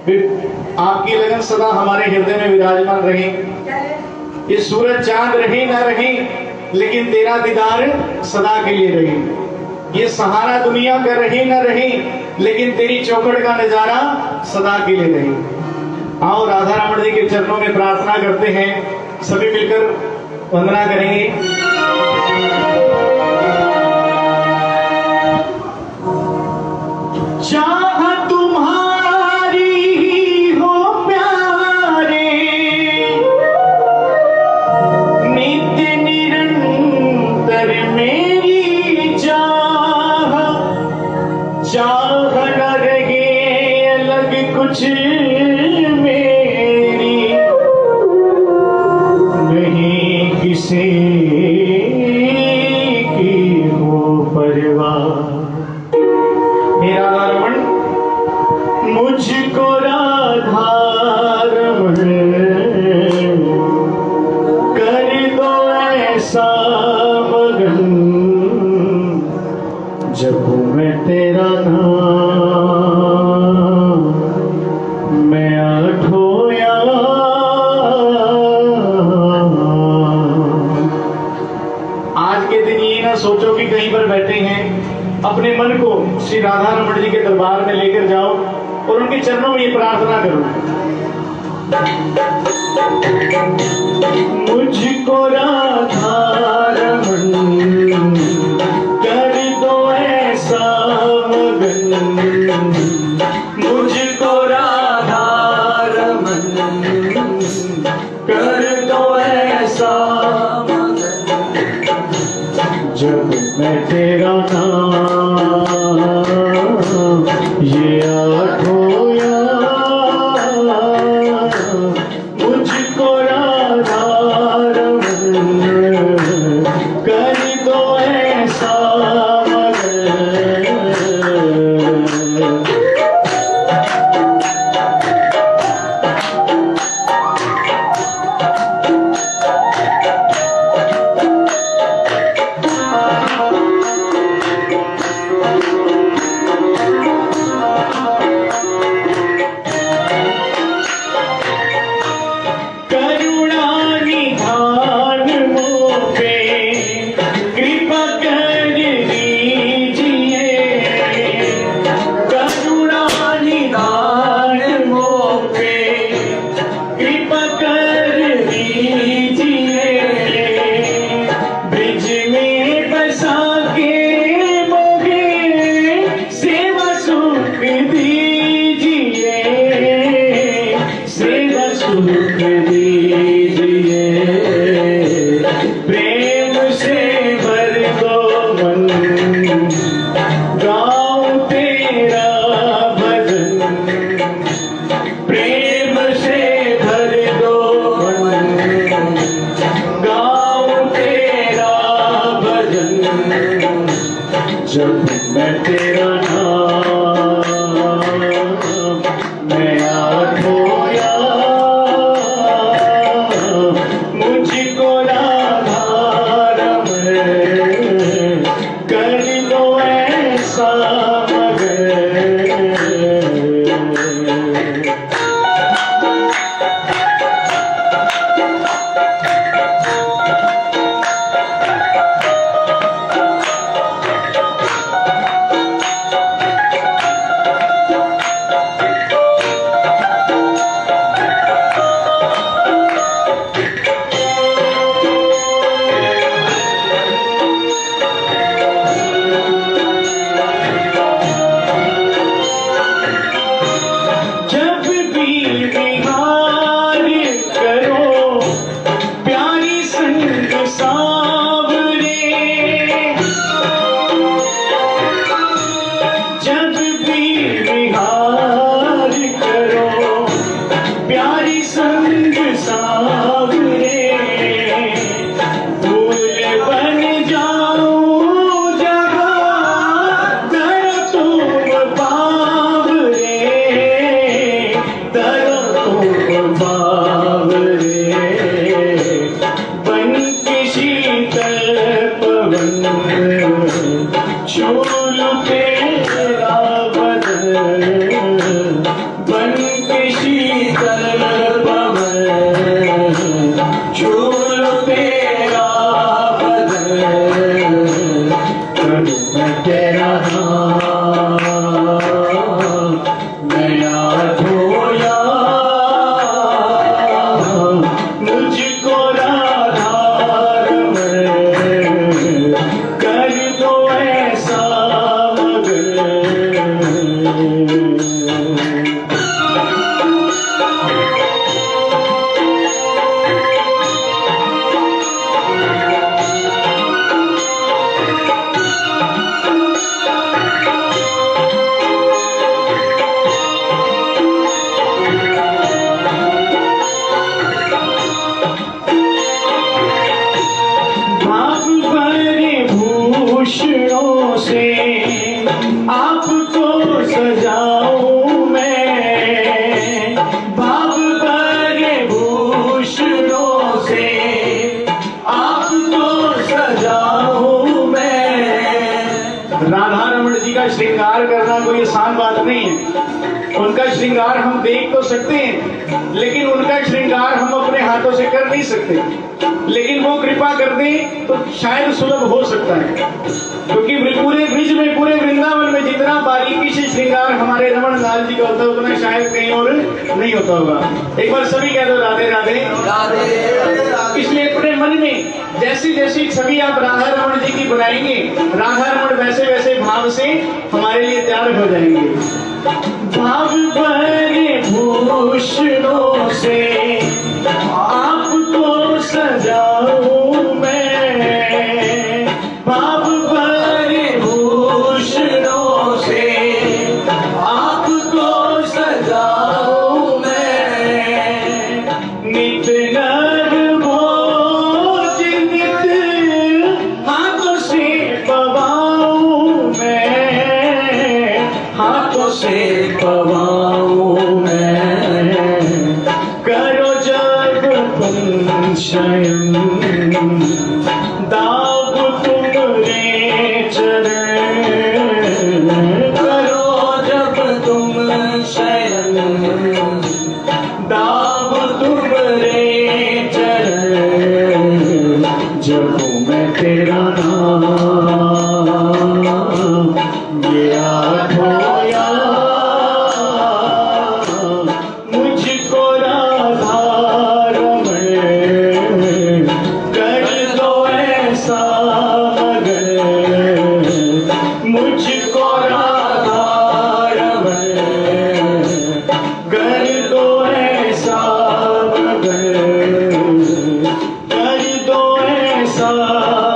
आपकी लगन सदा हमारे हृदय में विराजमान रहे। ये सूरज चांद रहे ना रहे, लेकिन तेरा दीदार सदा के लिए रहे। ये सहारा दुनिया का रहे ना रहे, लेकिन तेरी चौखट का नजारा सदा के लिए रहे। आओ राधा रमण जी के चरणों में प्रार्थना करते हैं, सभी मिलकर वंदना करेंगे। चाह तुम्हारी ही हो प्यारे, नित्य निरंतर मेरी चाह न रहे अलग कुछ मेरी, नहीं किसी की हो परवाह। राधा रमण मुझको राधा रमण कर दो ऐसा मगन, जब मैं तेरा नाम मैं आठोया। आज के दिन ये ना सोचो कि कहीं पर बैठे हैं, अपने मन को श्री राधा रमण जी के दरबार में लेकर जाओ और उनके चरणों में ये प्रार्थना करो। मुझको राधा रमण कर दो ऐसा मगन, मुझको राधा रमण कर दो ऐसा मगन, जब मैं तेरा नाम ये आठोया। मुझको राधा रमण कर दो ऐसा मगन। जब मैं तेरा नाम मैं आठोया, मुझको राधा रमण कर दो ऐसा मगन। चोल तेरा बदन बन के शीतल पवन झूल तेरा बदन करूं मैं तेरा नाम नया धोया मुझको राधारमण कर दो ऐसा भूषणों से आपको सजाऊं मैं, भाव भरे भूषणों से आपको सजाऊं मैं। राधा रमण जी का श्रृंगार करना कोई आसान बात नहीं है। उनका श्रृंगार हम देख तो सकते हैं, लेकिन उनका श्रृंगार हम अपने हाथों से कर नहीं सकते। लेकिन वो कृपा कर दे तो शायद सुलभ हो सकता है, क्योंकि पूरे ब्रिज में, पूरे वृंदावन में जितना बारीकी से श्रृंगार हमारे रमण लाल जी का होता है, उतना शायद कहीं और नहीं होता होगा। एक बार सभी कह दो राधे राधे राधे। इसलिए अपने मन में जैसी जैसी छवि आप राधा रमण जी की बनाएंगे, राधा रमण वैसे वैसे भाव से हमारे लिए तैयार हो जाएंगे। भाव भरे भूषणों से आपको सजाऊं मैं, भाव भरे भूषणों से आपको सजाऊं मैं। नित नर भोज नित हाथों से पवाऊं मैं, हाथों से पवाऊं मैं। करो जब तुम शयन दाव तुमरे चरण, करो जब तुम शयन दाव तुमरे चरण। जपूं मैं तेरा नाम ये आठोया मुझको राधा रमण कर दो ऐसा मगन, मुझको राधा रमण कर दो ऐसा मगन, कर दो ऐसा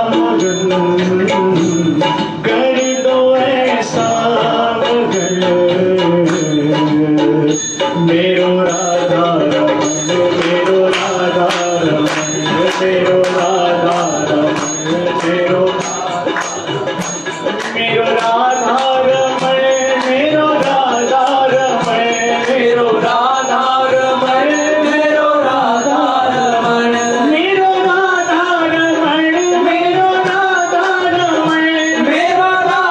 मगन, कर दो ऐसा मगन। मेरो राधा रमण, मेरो राधा रमण, मेरो राधा रमण, मेरो मेरो राधा रमण, मेरो राधा रमण, मेरो राधा रमण, मेरो राधा रमण, मेरो राधा रमण, मेरो राधा रमण, मेरो राधा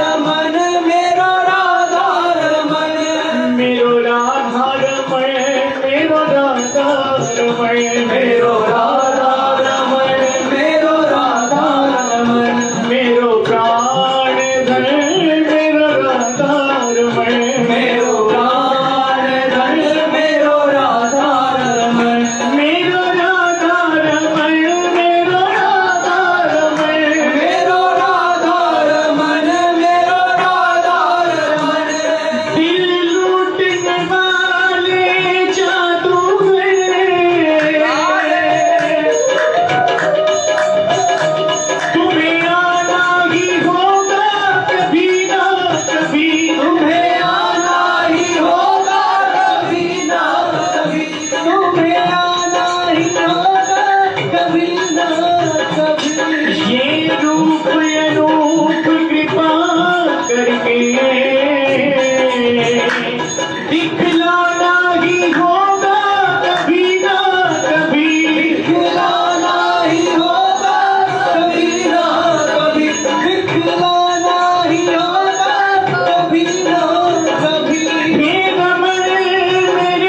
रमण, मेरो राधा रमण, मेरो राधा रमण, मेरो राधा रमण, मेरो राधा रमण, मेरो राधा रमण, मेरो प्राण धन मेरो राधा रमण, मेरो प्राण धन मेरो राधा रमण, मेरो राधा रमण, मेरो राधा रमण, मेरो राधा रमण, मेरो राधा रमण। दिल लूटने वाले जादूगर तुम्हें आना ही होगा कभी ना कभी, तुम्हें आना ही होगा कभी ना कभी, तुम्हें आना ही होगा कभी ना कभी। ये रूप अनूप कृपा करके दिखलाना ही होगा कभी ना कभी, दिखलाना ही होगा कभी ना कभी, दिखलाना ही होगा कभी ना कभी। हे रमण मेरे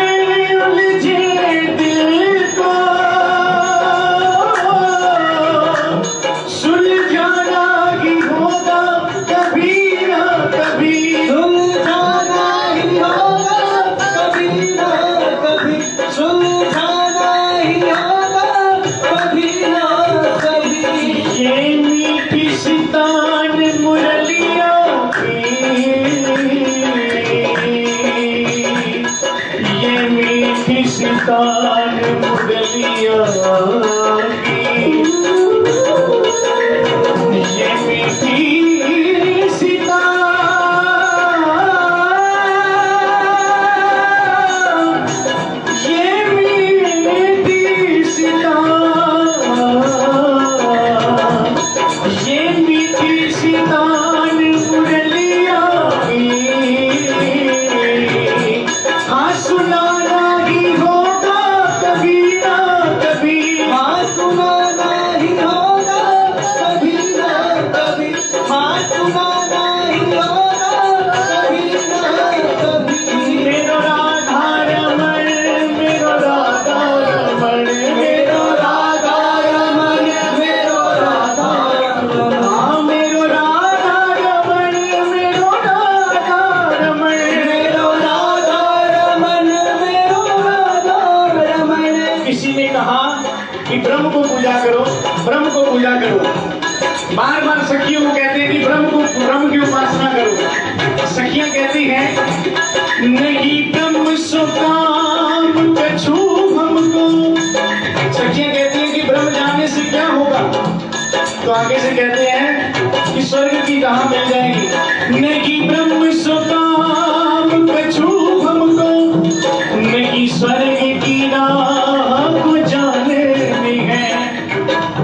सितार मुरलिया की, ये मीठी सितार, ये मीठी सितार, ये मीठी सितार मुरलिया की, हाँ सुनाना ही होगा कभी ना कभी, हाँ सुनाना ही होगा कभी ना कभी, हाँ सुनाना ही होगा कभी ना कभी। मेरो राधा रमण, मेरो राधा रमण, मेरो राधा रमण, मेरो राधा रमण, हाँ मेरो राधा रमण, मेरो राधा रमण, मेरो राधा रमण, मेरो राधा रमण। किसी ने कहा कि ब्रह्म को पूजा करो, ब्रह्म को पूजा करो। बार बार सखियों को कहते हैं कि ब्रह्म की उपासना करो। सखियां कहती हैं नहीं ब्रह्म सो काम कछु हमको। सखियां कहती हैं कि ब्रह्म जानने से क्या होगा? तो आगे से कहते हैं कि स्वर्ग की कहाँ मिल जाएगी। नहीं ब्रह्म सो काम कछु हमको, नहीं स्वर्ग की राह को जाने में है।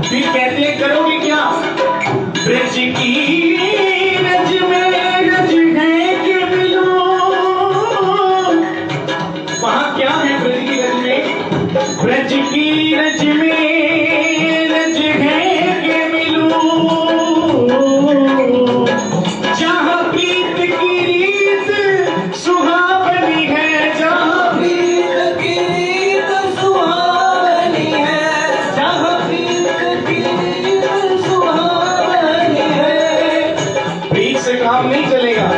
फिर कहते हैं करोगे क्या? ब्रज की रज में रज है कि मिलो, वहां क्या है ब्रज की रज में? ब्रज की रज में रज है कि मिलो, जहाँ प्रीत की रीत सुहावनी है, जहाँ प्रीत की रीत सुहावनी है, जहाँ प्रीत की रीत सुहावनी है। प्रीत से काम नहीं चलेगा,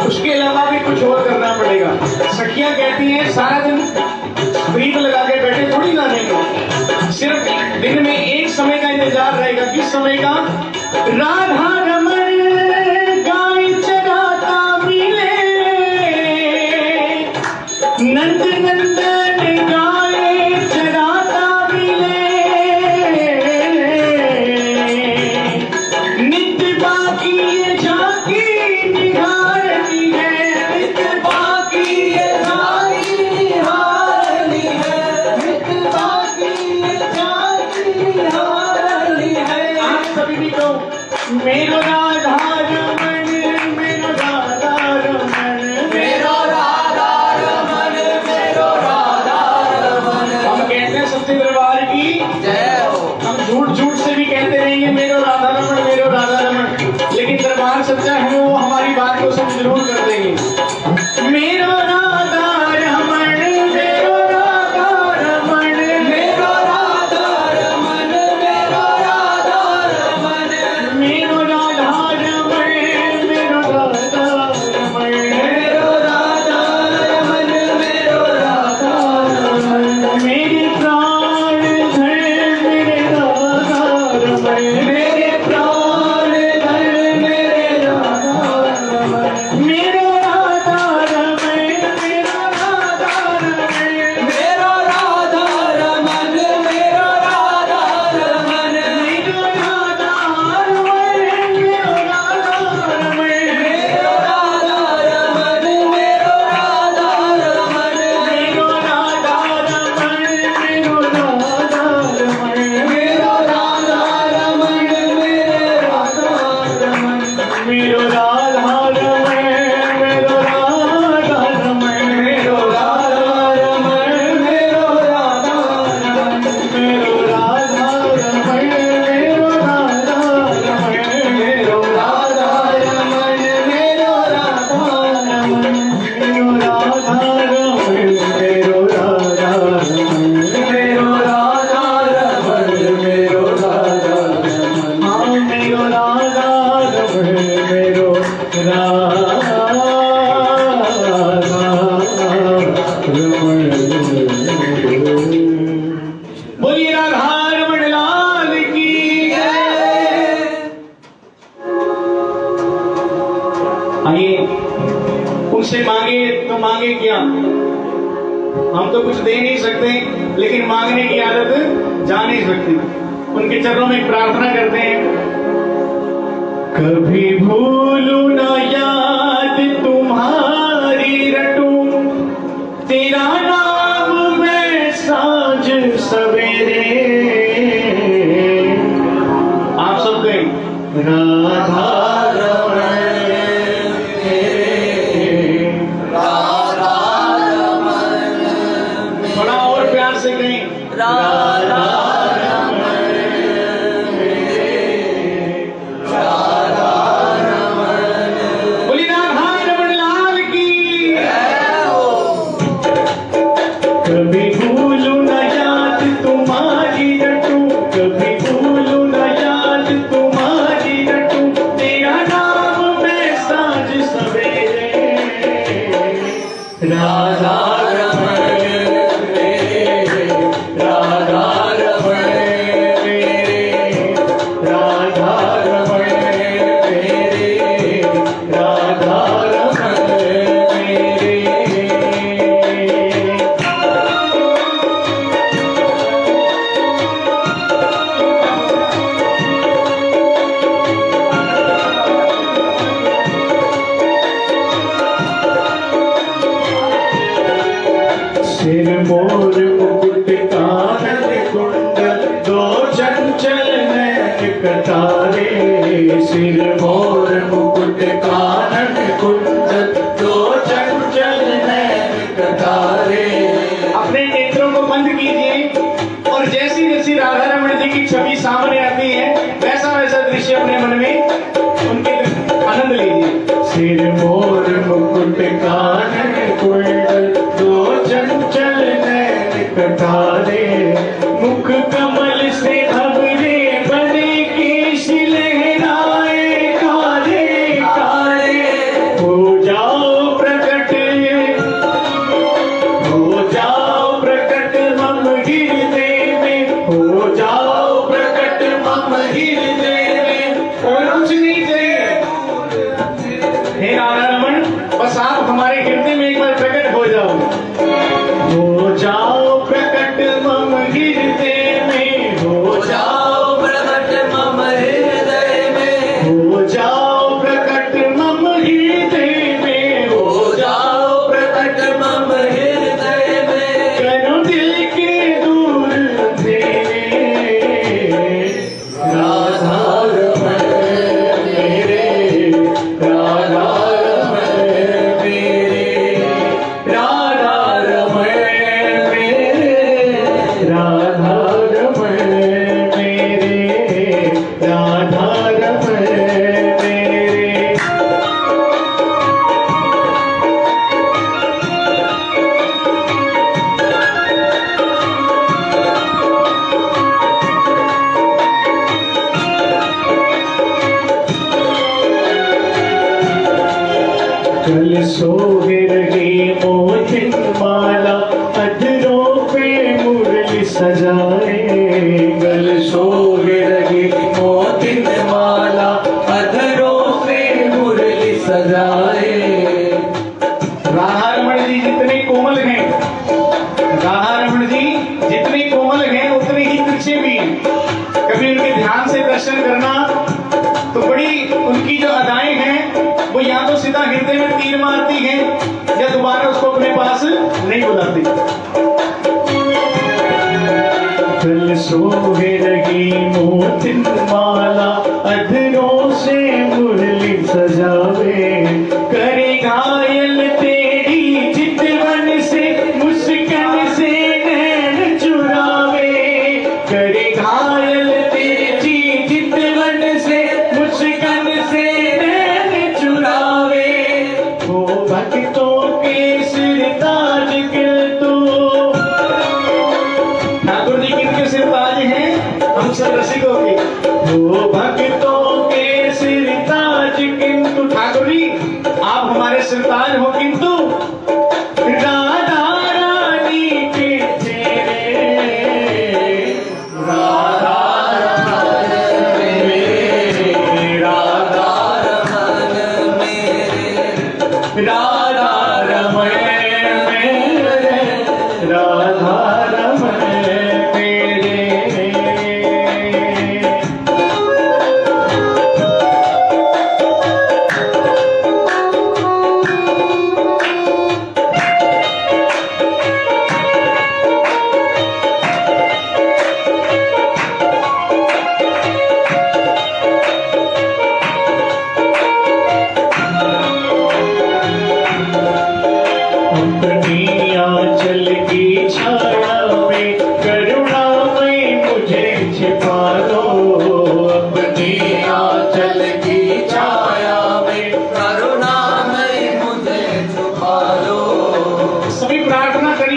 उसके अलावा भी कुछ और करना पड़ेगा। सखियां कहती हैं सारा दिन प्रीत लगा के बैठे थोड़ी ना रहेंगे, सिर्फ दिन में एक समय का इंतजार रहेगा। किस समय का? राधा रमण गाय चराता मिले, नंद नंदन गाय चराता मिले, नित्य बाकी ये झांकी निहारती है, नित्य बाकी ये झांकी निहारती है, नित्य बाकी ये झांकी निहारती है। आप सभी भी कहो मेरो राधा रमण, मेरो राधा रमण, मेरो राधा रमण, मेरो राधा रमण। हम कहते हैं सच्चे दरबार की जय हो। हम झूठ झूठ से भी कहते रहेंगे मेरो राधा रमण, मेरो राधा रमण, लेकिन दरबार सच्चा है वो हमारी बात को सब जरूर कर देंगे। मेरो राधा रमण, मेरो राधा रमण, मेरो राधा रमण, मेरो राधा रमण, मेरो राधा हम तो कुछ दे नहीं सकते, लेकिन मांगने की आदत जा नहीं सकती। उनके चरणों में एक प्रार्थना करते हैं। कभी भूलू ना याद तुम्हारी रटूं, तेरा नाम मैं साँझ सवेरे। आप सब कहें राधा सिर मोर मुकुट कानन कुंडल, दो चंचल नयन कटारे। सिर मोर मुकुट कानन कुंडल, दो चंचल नयन कटारे। अपने नेत्रों को बंद कीजिए और जैसी जैसी राधा रमण जी की छवि सामने आती है, वैसा वैसा दृश्य अपने मन में उनके आनंद लीजिए। सिर मोर मुकुट कानन कुंडल, दो चंचल नयन कटारे। मुख कमल से अबरे बने केश लहराए काले काले। हो जाओ प्रकट मम हृदय में, हो जाओ प्रकट मम हृदय में। और कुछ नहीं चाहिए हे राधा रमण, बस आप हमारे हृदय में एक बार प्रकट हो जाओ। हो जाओ प्रकट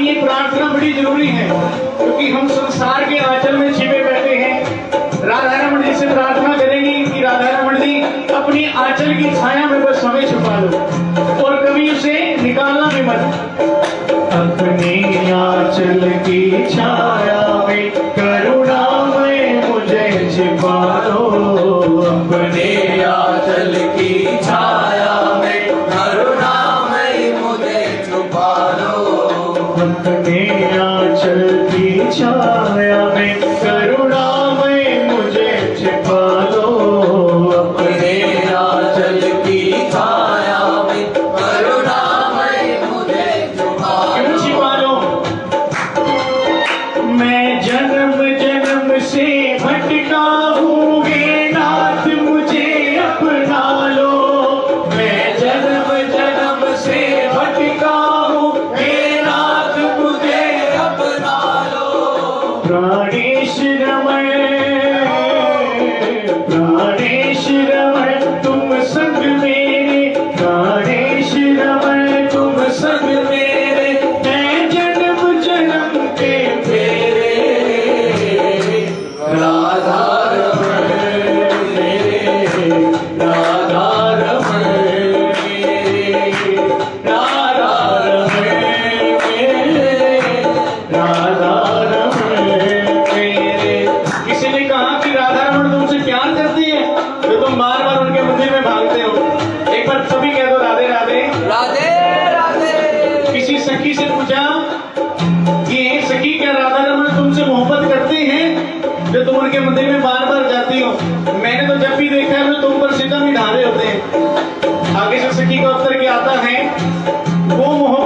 ये प्रार्थना बड़ी जरूरी है, क्योंकि हम संसार के आंचल में छिपे बैठे हैं। राधा रमण जी से प्रार्थना करेंगे कि राधा रमण जी अपनी आंचल की छाया में बस हमें छुपा लो और कभी उसे निकालना भी मत। अपनी आंचल की छाया में करुणा में मुझे छिपा लो, अपने आंचल की छाया में करुणा में मुझे छुपा लो, अपने आंचल की छाया में करुणा में मुझे छिपा लो, अपने आंचल की छाया में करुणा में मुझे छुपा लो। मैं जन्म जन्म से भटका हूँ, हे नाथ मुझे अपना लो। मैं जन्म जन्म से भटका हूँ, हे नाथ मुझे अपना लो। प्राणेश रमण, प्राणेश रमण तुम संग मेरे, प्राणेश रमण तुम संग मेरे, मैं जन्म जन्म के मेरे, राधा रमण मेरे, राधा रमण मेरे, राधा रमण मेरे, राधा रमण मेरे। किसी ने कहा कि राधा रमण तुमसे प्यार करती है तो तुम बार बार उनके मंदिर में भागते हो। एक बार सभी कह दो राधे राधे राधे राधे। किसी सखी से पूछा कि हे सखी क्या राधा रमण तुमसे मोहब्बत करते हैं जो तुम उनके मंदिर में बार बार जाती हो?